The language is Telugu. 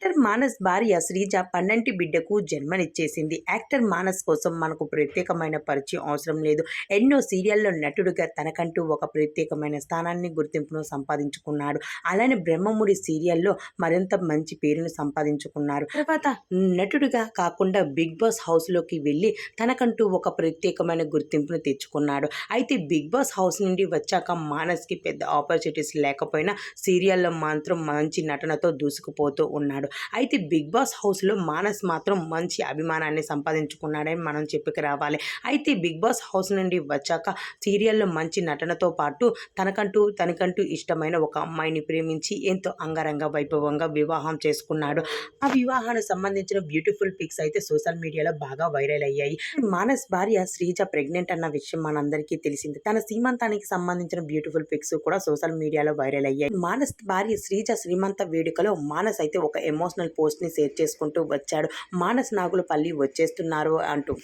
యాక్టర్ మానస్ భార్య శ్రీజ పన్నంటి బిడ్డకు జన్మనిచ్చేసింది. యాక్టర్ మానస్ కోసం మనకు ప్రత్యేకమైన పరిచయం అవసరం లేదు. ఎన్నో సీరియల్లో నటుడిగా తనకంటూ ఒక ప్రత్యేకమైన స్థానాన్ని, గుర్తింపును సంపాదించుకున్నాడు. అలానే బ్రహ్మముడి సీరియల్లో మరింత మంచి పేరును సంపాదించుకున్నారు. తర్వాత నటుడిగా కాకుండా బిగ్ బాస్ హౌస్లోకి వెళ్ళి తనకంటూ ఒక ప్రత్యేకమైన గుర్తింపును తెచ్చుకున్నాడు. అయితే బిగ్ బాస్ హౌస్ నుండి వచ్చాక మానస్కి పెద్ద ఆపర్చునిటీస్ లేకపోయినా సీరియల్లో మాత్రం మంచి నటనతో దూసుకుపోతూ ఉన్నాడు. అయితే బిగ్ బాస్ హౌస్లో మానస్ మాత్రం మంచి అభిమానాన్ని సంపాదించుకున్నాడని మనం చెప్పుకు రావాలి. అయితే బిగ్ బాస్ హౌస్ నుండి వచ్చాక సీరియల్లో మంచి నటనతో పాటు తనకంటూ ఇష్టమైన ఒక అమ్మాయిని ప్రేమించి ఎంతో అంగరంగ వైభవంగా వివాహం చేసుకున్నాడు. ఆ వివాహానికి సంబంధించిన బ్యూటిఫుల్ పిక్స్ అయితే సోషల్ మీడియాలో బాగా వైరల్ అయ్యాయి. మానస్ భార్య శ్రీజ ప్రెగ్నెంట్ అన్న విషయం మనందరికీ తెలిసింది. తన సీమంతానికి సంబంధించిన బ్యూటిఫుల్ పిక్స్ కూడా సోషల్ మీడియాలో వైరల్ అయ్యాయి. మానస్ భార్య శ్రీజ శ్రీమంత వేడుకలో మానస్ అయితే ఒక ఎమోషనల్ పోస్ట్ ని షేర్ చేసుకుంటూ వచ్చాడు. మానస్ నాగులపల్లి వచ్చేస్తున్నారు అంటూ.